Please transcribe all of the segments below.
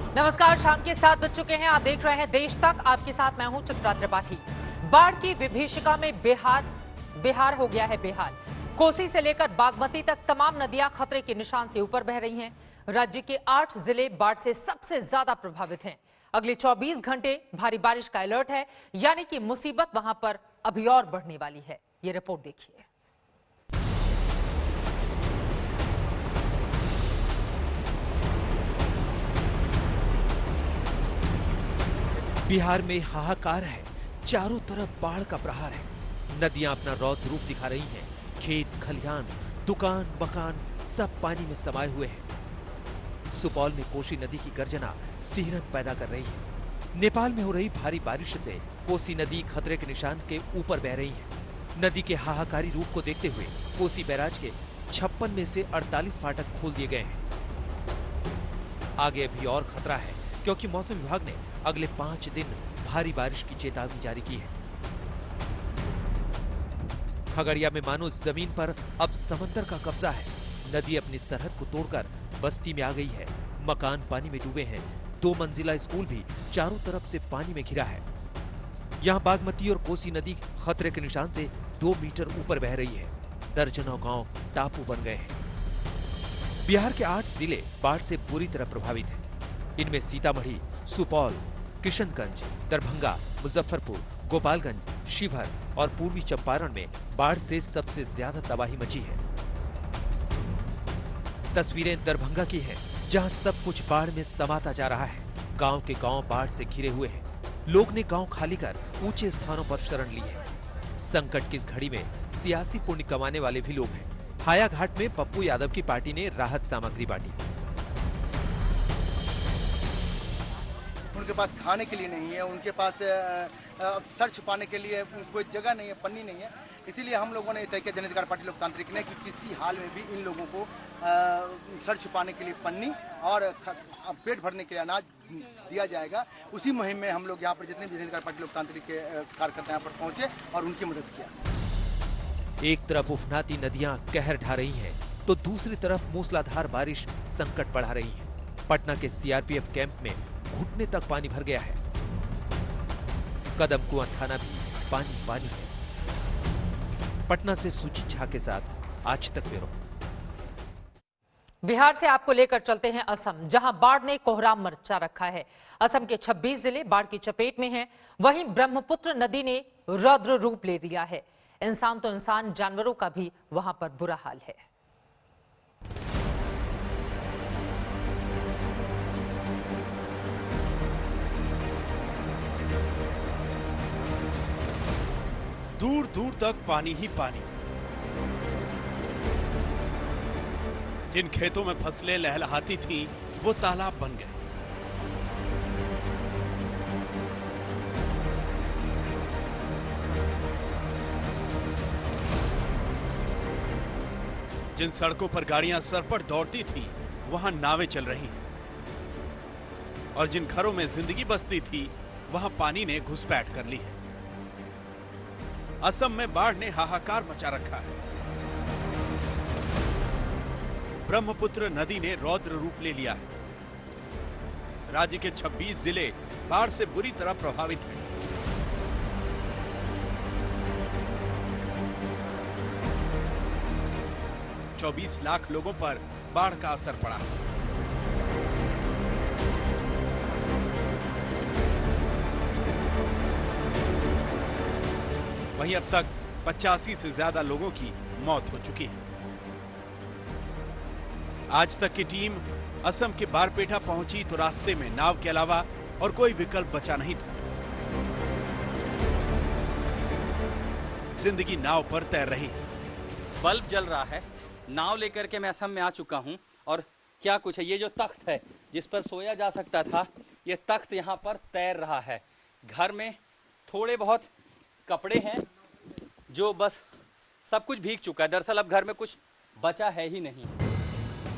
नमस्कार, शाम के 7 बज चुके हैं। आप देख रहे हैं देश तक। आपके साथ मैं हूं चित्रा त्रिपाठी। बाढ़ की विभीषिका में बिहार हो गया है बेहाल। कोसी से लेकर बागमती तक तमाम नदियां खतरे के निशान से ऊपर बह रही हैं। राज्य के 8 जिले बाढ़ से सबसे ज्यादा प्रभावित हैं। अगले 24 घंटे भारी बारिश का अलर्ट है, यानी कि मुसीबत वहां पर अभी और बढ़ने वाली है। ये रिपोर्ट देखिए। बिहार में हाहाकार है, चारों तरफ बाढ़ का प्रहार है। नदियां अपना रौद्र रूप दिखा रही हैं। खेत, खलिहान, दुकान, मकान सब पानी में समाये हुए हैं। सुपौल में कोसी नदी की गर्जना सिहरन पैदा कर रही है। नेपाल में हो रही भारी बारिश से कोसी नदी खतरे के निशान के ऊपर बह रही है। नदी के हाहाकारी रूप को देखते हुए कोसी बैराज के 56 में से 48 फाटक खोल दिए गए हैं। आगे अभी और खतरा है, क्योंकि मौसम विभाग ने अगले 5 दिन भारी बारिश की चेतावनी जारी की है। खगड़िया में मानो जमीन पर अब समंदर का कब्जा है। नदी अपनी सरहद को तोड़कर बस्ती में आ गई है। मकान पानी में डूबे हैं। 2 मंजिला स्कूल भी चारों तरफ से पानी में घिरा है। यहाँ बागमती और कोसी नदी खतरे के निशान से 2 मीटर ऊपर बह रही है। दर्जनों गांव टापू बन गए हैं। बिहार के 8 जिले बाढ़ से बुरी तरह प्रभावित हैं। इनमें सीतामढ़ी, सुपौल, किशनगंज, दरभंगा, मुजफ्फरपुर, गोपालगंज, शिवहर और पूर्वी चंपारण में बाढ़ से सबसे ज्यादा तबाही मची है। तस्वीरें दरभंगा की हैं, जहां सब कुछ बाढ़ में समाता जा रहा है। गांव के गांव बाढ़ से घिरे हुए हैं। लोग ने गांव खाली कर ऊंचे स्थानों पर शरण ली है। संकट की इस घड़ी में सियासी पुण्य कमाने वाले भी लोग हैं। हायाघाट में पप्पू यादव की पार्टी ने राहत सामग्री बांटी। उनके पास खाने के लिए नहीं है, उनके पास सर छुपाने के लिए कोई जगह नहीं है, पन्नी नहीं है। इसीलिए हम लोगों ने तय किया, जन अधिकार पार्टी लोकतांत्रिक ने, कि किसी हाल में भी इन लोगों को सर छुपाने के लिए पन्नी और पेट भरने के लिए अनाज दिया जाएगा। उसी मुहिम में हम लोग यहाँ पर जितने भी जन अधिकार पार्टी लोकतांत्रिक के कार्यकर्ता यहाँ पर पहुंचे और उनकी मदद किया। एक तरफ उफनाती नदियां कहर ढा रही हैं, तो दूसरी तरफ मूसलाधार बारिश संकट बढ़ा रही है। पटना के सीआरपीएफ कैंप में घुटने तक पानी भर गया है। कदम कुआं थाना भी पानी पानी है। पटना से सुजीत झा के साथ आज तक ब्यूरो। बिहार से आपको लेकर चलते हैं असम, जहां बाढ़ ने कोहराम मचा रखा है। असम के 26 जिले बाढ़ की चपेट में हैं। वहीं ब्रह्मपुत्र नदी ने रौद्र रूप ले लिया है। इंसान तो इंसान, जानवरों का भी वहां पर बुरा हाल है। दूर दूर तक पानी ही पानी। जिन खेतों में फसलें लहलहाती थीं, वो तालाब बन गए। जिन सड़कों पर गाड़ियां सरपट दौड़ती थीं, वहां नावें चल रही हैं। और जिन घरों में जिंदगी बसती थी, वहां पानी ने घुसपैठ कर ली है। असम में बाढ़ ने हाहाकार मचा रखा है। ब्रह्मपुत्र नदी ने रौद्र रूप ले लिया है। राज्य के 26 जिले बाढ़ से बुरी तरह प्रभावित हैं। । 24 लाख लोगों पर बाढ़ का असर पड़ा है। वहीं अब तक 85 से ज्यादा लोगों की मौत हो चुकी है। आज तक की टीम असम के बारपेटा पहुंची तो रास्ते में नाव के अलावा और कोई विकल्प बचा नहीं था। जिंदगी नाव पर तैर रही है। बल्ब जल रहा है। नाव लेकर के मैं असम में आ चुका हूं और क्या कुछ है, ये जो तख्त है जिस पर सोया जा सकता था, ये तख्त यहाँ पर तैर रहा है। घर में थोड़े बहुत कपड़े हैं, जो बस सब कुछ भीग चुका है। दरअसल अब घर में कुछ बचा है ही नहीं।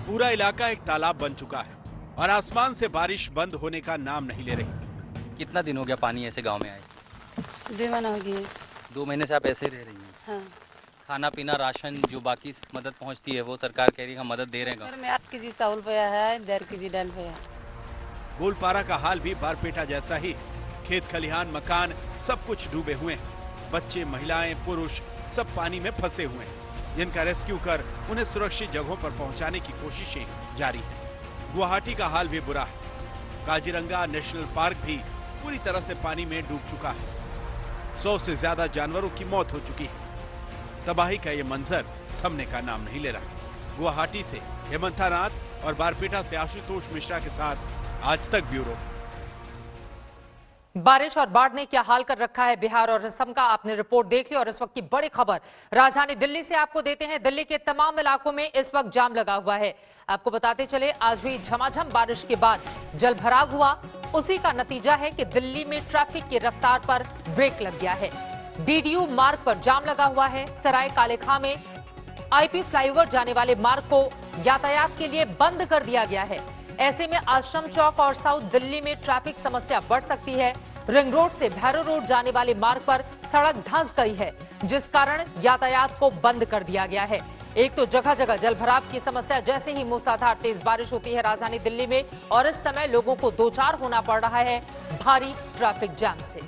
पूरा इलाका एक तालाब बन चुका है और आसमान से बारिश बंद होने का नाम नहीं ले रही। कितना दिन हो गया पानी ऐसे गांव में आए? 2 महीना हो गए। 2 महीने से आप ऐसे रह रही हैं? हाँ। खाना पीना राशन जो बाकी मदद पहुंचती है वो सरकार कह रही है हम मदद दे रहे हैं। घर में 8 केजी चावल पया है, 1.5 केजी दाल पया। गोलपारा का हाल भी बारपेटा जैसा ही। खेत खलिहान मकान सब कुछ डूबे हुए हैं। बच्चे महिलाएं पुरुष सब पानी में फंसे हुए हैं, जिनका रेस्क्यू कर उन्हें सुरक्षित जगहों पर पहुंचाने की कोशिशें जारी हैं। गुवाहाटी का हाल भी बुरा है। काजीरंगा नेशनल पार्क भी पूरी तरह से पानी में डूब चुका है। 100 से ज्यादा जानवरों की मौत हो चुकी है। तबाही का ये मंजर थमने का नाम नहीं ले रहा। गुवाहाटी से हेमंता नाथ और बारपेटा से आशुतोष मिश्रा के साथ आज तक ब्यूरो। बारिश और बाढ़ ने क्या हाल कर रखा है बिहार और असम का, आपने रिपोर्ट देख ली। और इस वक्त की बड़ी खबर राजधानी दिल्ली से आपको देते हैं। दिल्ली के तमाम इलाकों में इस वक्त जाम लगा हुआ है। आपको बताते चले, आज हुई झमाझम बारिश के बाद जल भराव हुआ। उसी का नतीजा है कि दिल्ली में ट्रैफिक की रफ्तार पर ब्रेक लग गया है। डीडीयू मार्ग पर जाम लगा हुआ है। सराय काले खां में आईपी फ्लाईओवर जाने वाले मार्ग को यातायात के लिए बंद कर दिया गया है। ऐसे में आश्रम चौक और साउथ दिल्ली में ट्रैफिक समस्या बढ़ सकती है। रिंग रोड से भैरव रोड जाने वाले मार्ग पर सड़क धंस गई है, जिस कारण यातायात को बंद कर दिया गया है। एक तो जगह जगह जलभराव की समस्या, जैसे ही मूसलाधार तेज बारिश होती है राजधानी दिल्ली में, और इस समय लोगों को दो चार होना पड़ रहा है भारी ट्रैफिक जाम से।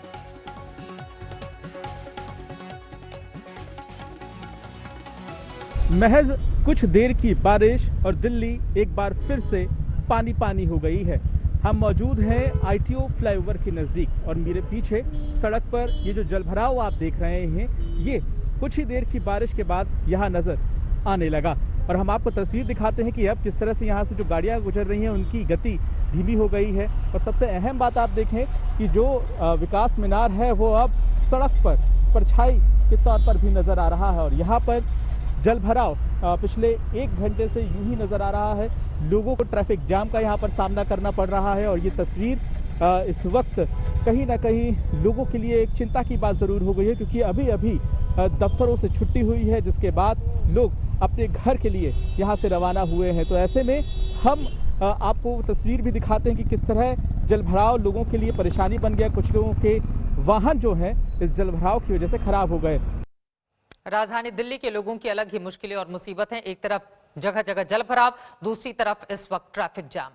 महज कुछ देर की बारिश और दिल्ली एक बार फिर से पानी पानी हो गई है। हम मौजूद हैं आईटीओ फ्लाईओवर के नजदीक और मेरे पीछे सड़क पर ये जो जलभराव आप देख रहे हैं, ये कुछ ही देर की बारिश के बाद यहाँ नजर आने लगा। और हम आपको तस्वीर दिखाते हैं कि अब किस तरह से यहाँ से जो गाड़ियाँ गुजर रही हैं उनकी गति धीमी हो गई है। और सबसे अहम बात आप देखें कि जो विकास मीनार है वो अब सड़क पर परछाई के तौर पर भी नजर आ रहा है। और यहाँ पर जल भराव पिछले 1 घंटे से यूं ही नजर आ रहा है। लोगों को ट्रैफिक जाम का यहाँ पर सामना करना पड़ रहा है। और ये तस्वीर इस वक्त कहीं ना कहीं लोगों के लिए एक चिंता की बात जरूर हो गई है, क्योंकि अभी अभी दफ्तरों से छुट्टी हुई है, जिसके बाद लोग अपने घर के लिए यहाँ से रवाना हुए हैं। तो ऐसे में हम आपको तस्वीर भी दिखाते हैं कि किस तरह जल भराव लोगों के लिए परेशानी बन गया। कुछ लोगों के वाहन जो है इस जल भराव की वजह से खराब हो गए। राजधानी दिल्ली के लोगों की अलग ही मुश्किलें और मुसीबत हैं। एक तरफ जगह जगह जल भराव, दूसरी तरफ इस वक्त ट्रैफिक जाम।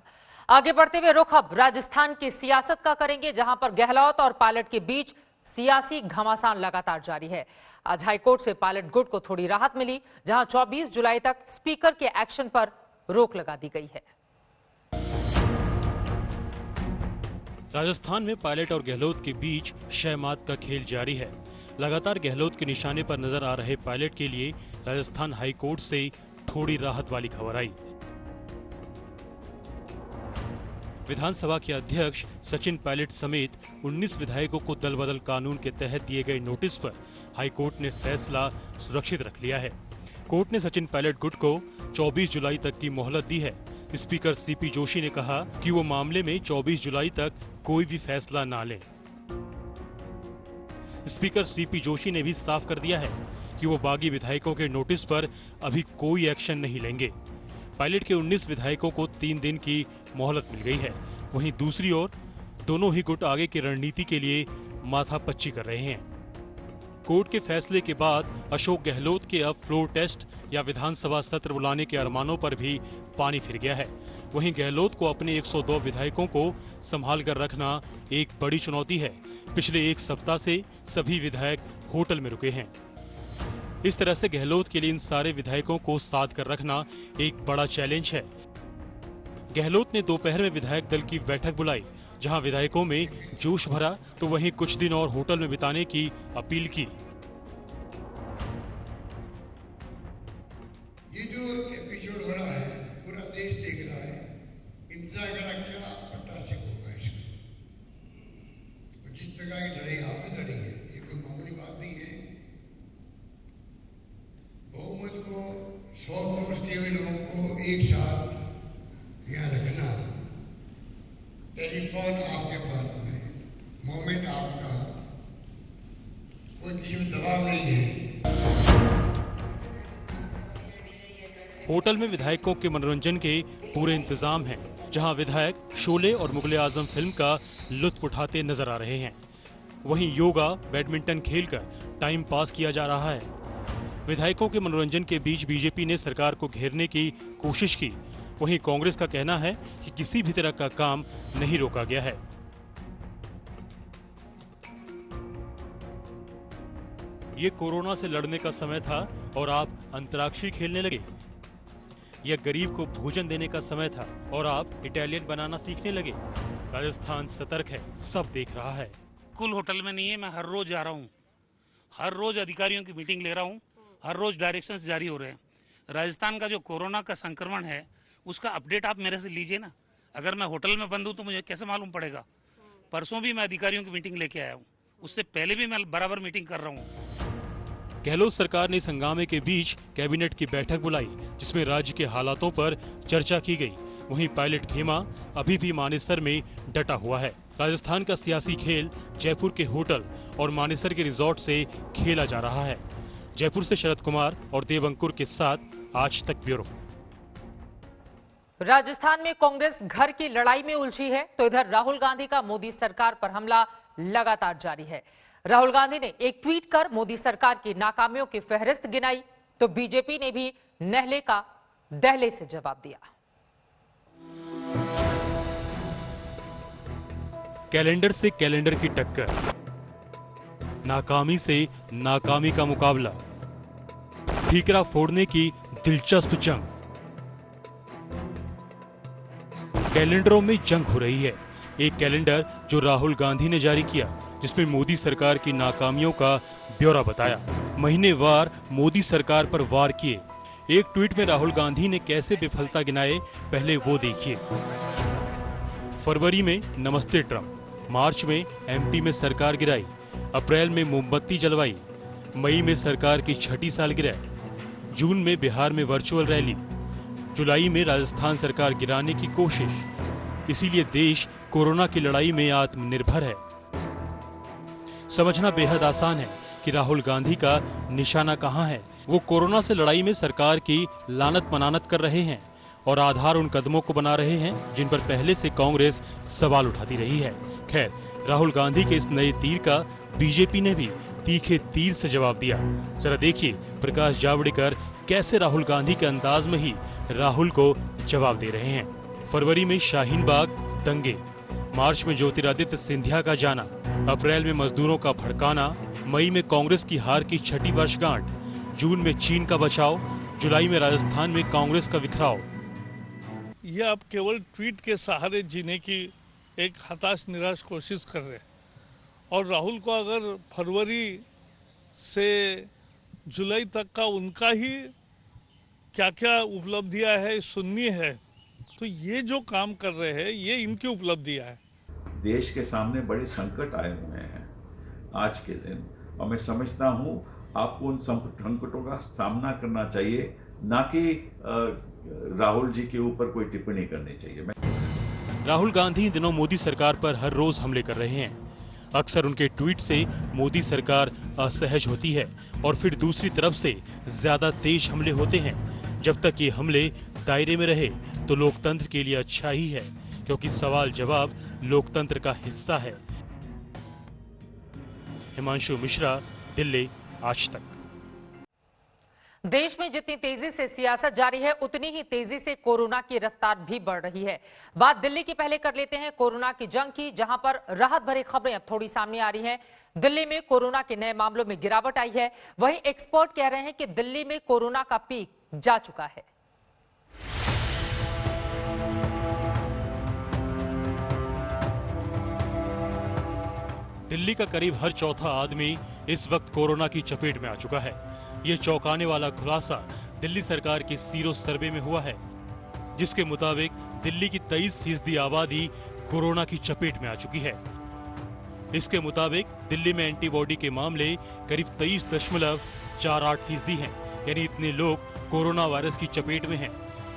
आगे बढ़ते हुए रुख अब राजस्थान की सियासत का करेंगे, जहां पर गहलोत और पायलट के बीच सियासी घमासान लगातार जारी है। आज हाईकोर्ट से पायलट गुट को थोड़ी राहत मिली, जहां 24 जुलाई तक स्पीकर के एक्शन पर रोक लगा दी गई है। राजस्थान में पायलट और गहलोत के बीच शहमात का खेल जारी है। लगातार गहलोत के निशाने पर नजर आ रहे पायलट के लिए राजस्थान हाईकोर्ट से थोड़ी राहत वाली खबर आई। विधानसभा के अध्यक्ष सचिन पायलट समेत 19 विधायकों को दल बदल कानून के तहत दिए गए नोटिस पर हाईकोर्ट ने फैसला सुरक्षित रख लिया है। कोर्ट ने सचिन पायलट गुट को 24 जुलाई तक की मोहलत दी है। स्पीकर सीपी जोशी ने कहा कि वो मामले में 24 जुलाई तक कोई भी फैसला ना लें। स्पीकर सीपी जोशी ने भी साफ कर दिया है कि वो बागी विधायकों के नोटिस पर अभी कोई एक्शन नहीं लेंगे। पायलट के 19 विधायकों को 3 दिन की मोहलत मिल गई है। वहीं दूसरी ओर दोनों ही गुट आगे की रणनीति के लिए माथापच्ची कर रहे हैं। कोर्ट के फैसले के बाद अशोक गहलोत के अब फ्लोर टेस्ट या विधानसभा सत्र बुलाने के अरमानों पर भी पानी फिर गया है। वहीं गहलोत को अपने 102 विधायकों को संभाल कर रखना एक बड़ी चुनौती है। पिछले 1 सप्ताह से सभी विधायक होटल में रुके हैं। इस तरह से गहलोत के लिए इन सारे विधायकों को साथ कर रखना एक बड़ा चैलेंज है। गहलोत ने दोपहर में विधायक दल की बैठक बुलाई, जहां विधायकों में जोश भरा तो वहीं कुछ दिन और होटल में बिताने की अपील की। ये जो एपिसोड हो रहा है पूरा देश देख रहा है। इंदिरा गांधी क्या पट्टासिक होगा इसमें। जिस प्रकार की लड़ाई आपने लड़ी है, ये कोई मामूली बात नहीं है। बहुमत को 100 क्रॉस किए हुए लोगों को एक साथ यहाँ रखना, टेलीफोन आपके पास में, मोमेंट आपका, कोई किसी में दबाव नहीं है। होटल में विधायकों के मनोरंजन के पूरे इंतजाम हैं, जहां विधायक शोले और मुगले आजम फिल्म का लुत्फ उठाते नजर आ रहे हैं। वहीं योगा, बैडमिंटन खेलकर टाइम पास किया जा रहा है। विधायकों के मनोरंजन के बीच बीजेपी ने सरकार को घेरने की कोशिश की। वहीं कांग्रेस का कहना है कि किसी भी तरह का काम नहीं रोका गया है। ये कोरोना से लड़ने का समय था और आप अंतराक्षरी खेलने लगे। यह गरीब को भोजन देने का समय था और आप इटालियन बनाना सीखने लगे। राजस्थान सतर्क है, सब देख रहा है। कुल होटल में नहीं है, मैं हर रोज जा रहा हूँ, हर रोज अधिकारियों की मीटिंग ले रहा हूँ, हर रोज डायरेक्शंस जारी हो रहे हैं। राजस्थान का जो कोरोना का संक्रमण है उसका अपडेट आप मेरे से लीजिए ना। अगर मैं होटल में बंद हूँ तो मुझे कैसे मालूम पड़ेगा? परसों भी मैं अधिकारियों की मीटिंग लेके आया हूँ, उससे पहले भी मैं बराबर मीटिंग कर रहा हूँ। गहलोत सरकार ने इस हंगामे के बीच कैबिनेट की बैठक बुलाई, जिसमें राज्य के हालातों पर चर्चा की गई। वहीं पायलट खेमा अभी भी मानेसर में डटा हुआ है। राजस्थान का सियासी खेल जयपुर के होटल और मानेसर के रिजॉर्ट से खेला जा रहा है। जयपुर से शरद कुमार और देवंकुर के साथ आज तक ब्यूरो। राजस्थान में कांग्रेस घर की लड़ाई में उलझी है, तो इधर राहुल गांधी का मोदी सरकार पर हमला लगातार जारी है। राहुल गांधी ने एक ट्वीट कर मोदी सरकार की नाकामियों की फहरिस्त गिनाई, तो बीजेपी ने भी नहले का दहले से जवाब दिया। कैलेंडर से कैलेंडर की टक्कर, नाकामी से नाकामी का मुकाबला, ठीकरा फोड़ने की दिलचस्प जंग। कैलेंडरों में जंग हो रही है। एक कैलेंडर जो राहुल गांधी ने जारी किया, जिसमें मोदी सरकार की नाकामियों का ब्यौरा बताया, महीनेवार मोदी सरकार पर वार किए। एक ट्वीट में राहुल गांधी ने कैसे विफलता गिनाए, पहले वो देखिए। फरवरी में नमस्ते ट्रंप, मार्च में एमपी में सरकार गिराई, अप्रैल में मोमबत्ती जलवाई, मई में सरकार की छठी सालगिरह, जून में बिहार में वर्चुअल रैली, जुलाई में राजस्थान सरकार गिराने की कोशिश। इसीलिए देश कोरोना की लड़ाई में आत्मनिर्भर है। समझना बेहद आसान है कि राहुल गांधी का निशाना कहां है। वो कोरोना से लड़ाई में सरकार की लानत मनानत कर रहे हैं और आधार उन कदमों को बना रहे हैं जिन पर पहले से कांग्रेस सवाल उठाती रही है। खैर, राहुल गांधी के इस नए तीर का बीजेपी ने भी तीखे तीर से जवाब दिया। जरा देखिए प्रकाश जावड़ेकर कैसे राहुल गांधी के अंदाज में ही राहुल को जवाब दे रहे हैं। फरवरी में शाहीन बाग दंगे, मार्च में ज्योतिरादित्य सिंधिया का जाना, अप्रैल में मजदूरों का भड़काना, मई में कांग्रेस की हार की छठी वर्षगांठ, जून में चीन का बचाव, जुलाई में राजस्थान में कांग्रेस का बिखराव। ये आप केवल ट्वीट के सहारे जीने की एक हताश निराश कोशिश कर रहे हैं। और राहुल को अगर फरवरी से जुलाई तक का उनका ही क्या क्या उपलब्धियां है सुननी है, तो ये जो काम कर रहे हैं ये इनकी उपलब्धियां है। देश के सामने बड़े संकट आए हुए हैं आज के दिन, और मैं समझता हूं आपको उन संकटों का सामना करना चाहिए, ना कि राहुल जी के ऊपर कोई टिप्पणी करनी चाहिए। राहुल गांधी इन दिनों मोदी सरकार पर हर रोज हमले कर रहे हैं। अक्सर उनके ट्वीट से मोदी सरकार असहज होती है और फिर दूसरी तरफ से ज्यादा तेज हमले होते हैं। जब तक ये हमले दायरे में रहे तो लोकतंत्र के लिए अच्छा ही है, क्योंकि सवाल जवाब लोकतंत्र का हिस्सा है। हिमांशु मिश्रा, दिल्ली, आज तक। देश में जितनी तेजी से सियासत जारी है, उतनी ही तेजी से कोरोना की रफ्तार भी बढ़ रही है। बात दिल्ली की पहले कर लेते हैं कोरोना की जंग की, जहां पर राहत भरी खबरें अब थोड़ी सामने आ रही हैं। दिल्ली में कोरोना के नए मामलों में गिरावट आई है। वहीं एक्सपर्ट कह रहे हैं कि दिल्ली में कोरोना का पीक जा चुका है। दिल्ली का करीब हर चौथा आदमी इस वक्त कोरोना की चपेट में आ चुका है। ये चौंकाने वाला खुलासा दिल्ली सरकार के सीरो सर्वे में हुआ है, जिसके मुताबिक दिल्ली की 23% आबादी कोरोना की चपेट में आ चुकी है। इसके मुताबिक दिल्ली में एंटीबॉडी के मामले करीब 23.48% हैं, यानी इतने लोग कोरोना वायरस की चपेट में हैं।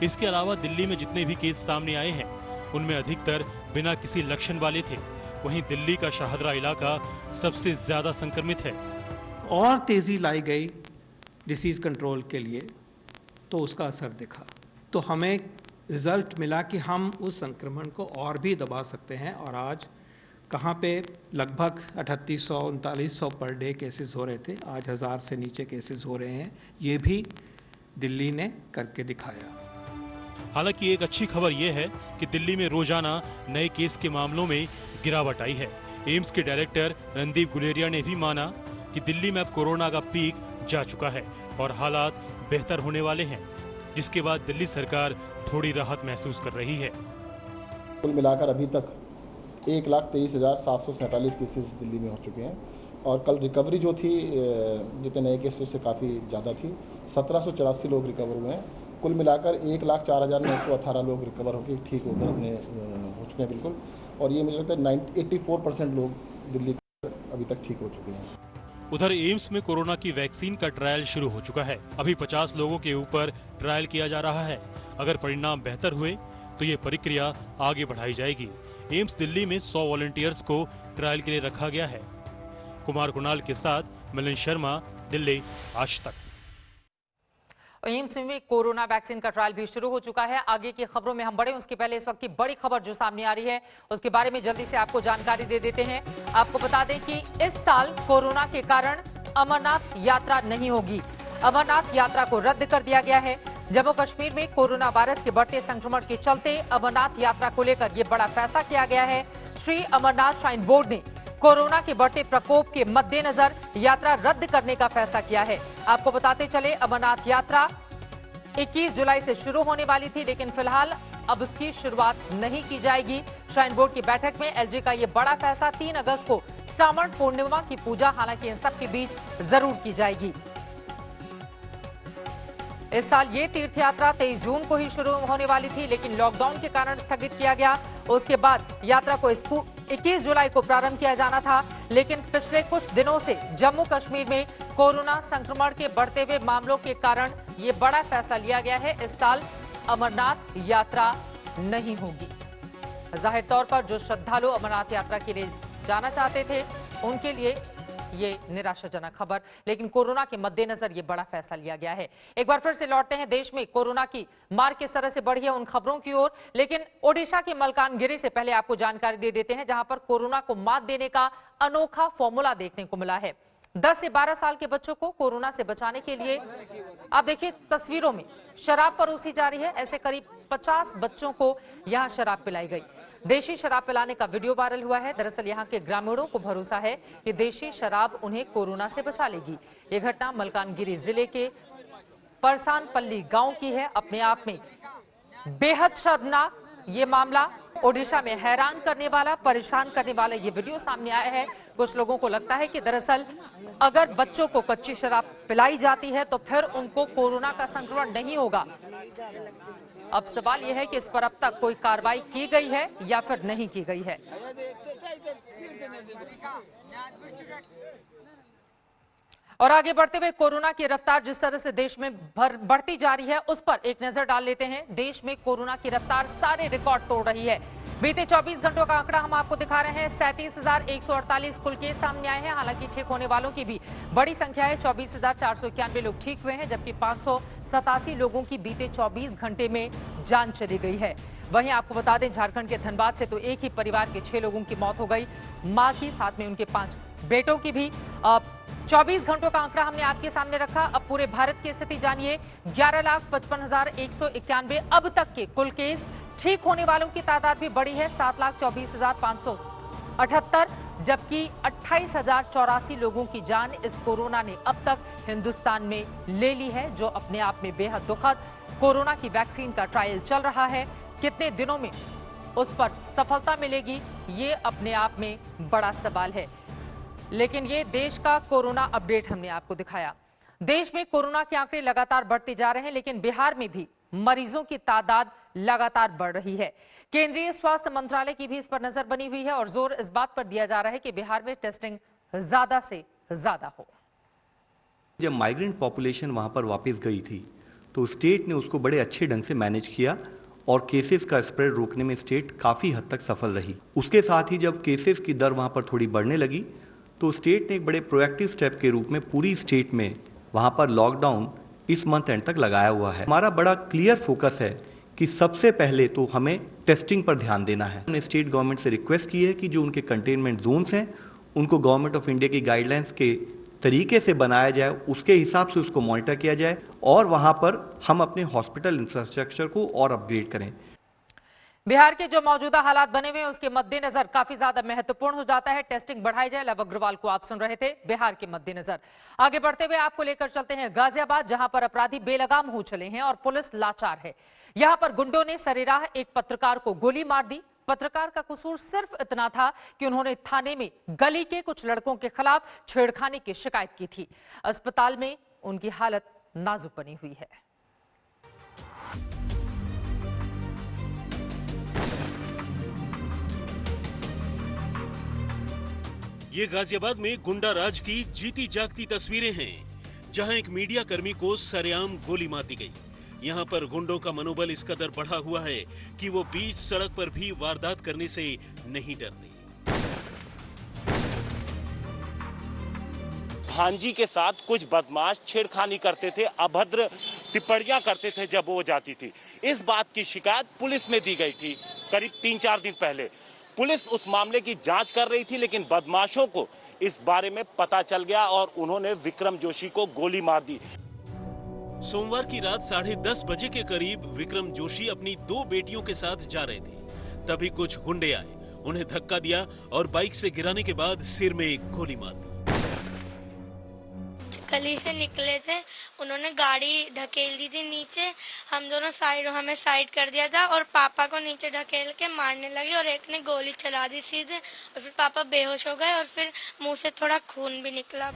इसके अलावा दिल्ली में जितने भी केस सामने आए हैं, उनमें अधिकतर बिना किसी लक्षण वाले थे। वहीं दिल्ली का शाहदरा इलाका सबसे ज्यादा संक्रमित है। और तेजी लाई गई डिसीज कंट्रोल के लिए, तो उसका असर दिखा, तो हमें रिजल्ट मिला कि हम उस संक्रमण को और भी दबा सकते हैं। और आज कहाँ पे लगभग 3800-3900 पर डे केसेस हो रहे थे, आज 1000 से नीचे केसेस हो रहे हैं। ये भी दिल्ली ने करके दिखाया। हालांकि एक अच्छी खबर यह है कि दिल्ली में रोजाना नए केस के मामलों में गिरावट आई है। एम्स के डायरेक्टर रणदीप गुलेरिया ने भी माना कि दिल्ली में अब कोरोना का पीक जा चुका है और हालात बेहतर होने वाले हैं, जिसके बाद दिल्ली सरकार थोड़ी राहत महसूस कर रही है। कुल मिलाकर अभी तक 1,23,747 केसेस दिल्ली में हो चुके हैं और कल रिकवरी जो थी जितने नए केसेस से काफ़ी ज़्यादा थी, 1784 लोग रिकवर हुए हैं। कुल मिलाकर 1,04,918 लोग रिकवर होकर ठीक होकर अपने हो चुके हैं बिल्कुल, और ये मुझे लगता है 84% लोग दिल्ली अभी तक ठीक हो चुके हैं। उधर एम्स में कोरोना की वैक्सीन का ट्रायल शुरू हो चुका है। अभी 50 लोगों के ऊपर ट्रायल किया जा रहा है। अगर परिणाम बेहतर हुए तो ये प्रक्रिया आगे बढ़ाई जाएगी। एम्स दिल्ली में 100 वॉलंटियर्स को ट्रायल के लिए रखा गया है। कुमार कुणाल के साथ मिलन शर्मा, दिल्ली, आज तक। एम्स में कोरोना वैक्सीन का ट्रायल भी शुरू हो चुका है। आगे की खबरों में हम बढ़े उसके पहले इस वक्त की बड़ी खबर जो सामने आ रही है उसके बारे में जल्दी से आपको जानकारी दे देते हैं। आपको बता दें कि इस साल कोरोना के कारण अमरनाथ यात्रा नहीं होगी। अमरनाथ यात्रा को रद्द कर दिया गया है। जम्मू कश्मीर में कोरोना वायरस के बढ़ते संक्रमण के चलते अमरनाथ यात्रा को लेकर यह बड़ा फैसला किया गया है। श्री अमरनाथ श्राइन बोर्ड ने कोरोना के बढ़ते प्रकोप के मद्देनजर यात्रा रद्द करने का फैसला किया है। आपको बताते चले अमरनाथ यात्रा 21 जुलाई से शुरू होने वाली थी, लेकिन फिलहाल अब उसकी शुरुआत नहीं की जाएगी। श्राइन बोर्ड की बैठक में एलजी का ये बड़ा फैसला 3 अगस्त को श्रावण पूर्णिमा की पूजा हालांकि इन सब के बीच जरूर की जाएगी। इस साल ये तीर्थ यात्रा 23 जून को ही शुरू होने वाली थी, लेकिन लॉकडाउन के कारण स्थगित किया गया। उसके बाद यात्रा को 21 जुलाई को प्रारंभ किया जाना था, लेकिन पिछले कुछ दिनों से जम्मू कश्मीर में कोरोना संक्रमण के बढ़ते हुए मामलों के कारण ये बड़ा फैसला लिया गया है। इस साल अमरनाथ यात्रा नहीं होगी। जाहिर तौर पर जो श्रद्धालु अमरनाथ यात्रा के लिए जाना चाहते थे उनके लिए ये निराशाजनक खबर, लेकिन कोरोना के मद्देनजर ये बड़ा फैसला लिया गया है। एक बार फिर से लौटते हैं देश में कोरोना की मार किस तरह से बढ़ी है उन खबरों की ओर, लेकिन ओडिशा के मलकानगिरी से पहले आपको जानकारी दे देते हैं, जहां पर कोरोना को मात देने का अनोखा फॉर्मूला देखने को मिला है। 10 से 12 साल के बच्चों को कोरोना से बचाने के लिए आप देखिए तस्वीरों में शराब परोसी जा रही है। ऐसे करीब 50 बच्चों को यहां शराब पिलाई गई। देशी शराब पिलाने का वीडियो वायरल हुआ है। दरअसल यहां के ग्रामीणों को भरोसा है कि देशी शराब उन्हें कोरोना से बचा लेगी। ये घटना मलकानगिरी जिले के परसानपल्ली गांव की है। अपने आप में बेहद शर्मनाक ये मामला, ओडिशा में हैरान करने वाला, परेशान करने वाला ये वीडियो सामने आया है। कुछ लोगों को लगता है कि दरअसल अगर बच्चों को कच्ची शराब पिलाई जाती है तो फिर उनको कोरोना का संक्रमण नहीं होगा। अब सवाल यह है कि इस पर अब तक कोई कार्रवाई की गई है या फिर नहीं की गई है। और आगे बढ़ते हुए कोरोना की रफ्तार जिस तरह से देश में बढ़ती जा रही है उस पर एक नजर डाल लेते हैं। देश में कोरोना की रफ्तार सारे रिकॉर्ड तोड़ रही है। बीते 24 घंटों का आंकड़ा हम आपको दिखा रहे हैं। 37,148 कुल केस सामने आए हैं। हालांकि ठीक होने वालों की भी बड़ी संख्या है। 24,491 लोग ठीक हुए हैं, जबकि 587 लोगों की बीते 24 घंटे में जान चली गई है। वहीं आपको बता दें झारखंड के धनबाद से तो एक ही परिवार के 6 लोगों की मौत हो गई, मां की, साथ में उनके 5 बेटों की भी। 24 घंटों का आंकड़ा हमने आपके सामने रखा। अब पूरे भारत की स्थिति जानिए। 11,55,191 अब तक के कुल केस। ठीक होने वालों की तादाद भी बढ़ी है, 7,24,578, जबकि 28,084 लोगों की जान इस कोरोना ने अब तक हिंदुस्तान में ले ली है, जो अपने आप में बेहद दुखद। कोरोना की वैक्सीन का ट्रायल चल रहा है, कितने दिनों में उस पर सफलता मिलेगी ये अपने आप में बड़ा सवाल है। लेकिन ये देश का कोरोना अपडेट हमने आपको दिखाया। देश में कोरोना के आंकड़े लगातार बढ़ते जा रहे हैं, लेकिन बिहार में भी मरीजों की तादाद लगातार बढ़ रही है। केंद्रीय स्वास्थ्य मंत्रालय की भी इस पर नजर बनी हुई है और जोर इस बात पर दिया जा रहा है कि बिहार में टेस्टिंग ज्यादा से ज्यादा हो। जब माइग्रेंट पॉपुलेशन वहां पर वापस गई थी तो स्टेट ने उसको बड़े अच्छे ढंग से मैनेज किया और केसेस का स्प्रेड रोकने में स्टेट काफी हद तक सफल रही। उसके साथ ही जब केसेस की दर वहां पर थोड़ी बढ़ने लगी तो स्टेट ने एक बड़े प्रोएक्टिव स्टेप के रूप में पूरी स्टेट में वहां पर लॉकडाउन इस मंथ एंड तक लगाया हुआ है। हमारा बड़ा क्लियर फोकस है कि सबसे पहले तो हमें टेस्टिंग पर ध्यान देना है। हमने स्टेट गवर्नमेंट से रिक्वेस्ट की है कि जो उनके कंटेनमेंट जोन्स हैं उनको गवर्नमेंट ऑफ इंडिया की गाइडलाइंस के तरीके से बनाया जाए, उसके हिसाब से उसको मॉनिटर किया जाए और वहां पर हम अपने हॉस्पिटल इंफ्रास्ट्रक्चर को और अपग्रेड करें। बिहार के जो मौजूदा हालात बने हुए हैं उसके मद्देनजर काफी ज्यादा महत्वपूर्ण हो जाता है टेस्टिंग बढ़ाई जाए। लव अग्रवाल को आप सुन रहे थे बिहार के मद्देनजर। आगे बढ़ते हुए आपको लेकर चलते हैं गाजियाबाद, जहां पर अपराधी बेलगाम हो चले हैं और पुलिस लाचार है। यहां पर गुंडों ने सरेराह एक पत्रकार को गोली मार दी। पत्रकार का कसूर सिर्फ इतना था कि उन्होंने थाने में गली के कुछ लड़कों के खिलाफ छेड़खानी की शिकायत की थी। अस्पताल में उनकी हालत नाजुक बनी हुई है। ये गाजियाबाद में गुंडा राज की जीती जागती तस्वीरें हैं, जहां एक मीडिया कर्मी को सरेआम गोली मार दी गई। यहाँ पर गुंडों का मनोबल इस कदर बढ़ा हुआ है कि वो बीच सड़क पर भी वारदात करने से नहीं डरते। भांजी के साथ कुछ बदमाश छेड़खानी करते थे, अभद्र टिप्पणियां करते थे जब वो जाती थी। इस बात की शिकायत पुलिस में दी गई थी करीब 3-4 दिन पहले। पुलिस उस मामले की जांच कर रही थी, लेकिन बदमाशों को इस बारे में पता चल गया और उन्होंने विक्रम जोशी को गोली मार दी। सोमवार की रात 10:30 बजे के करीब विक्रम जोशी अपनी 2 बेटियों के साथ जा रहे थे। तभी कुछ गुंडे आए, उन्हें धक्का दिया और बाइक से गिराने के बाद सिर में एक गोली मार दी। गली से निकले थे, उन्होंने गाड़ी ढकेल दी थी नीचे। हम दोनों हमें साइड कर दिया था और पापा को नीचे ढकेल के मारने लगे और एक ने गोली चला दी सीधे और फिर पापा बेहोश हो गए और फिर मुंह से थोड़ा खून भी निकला।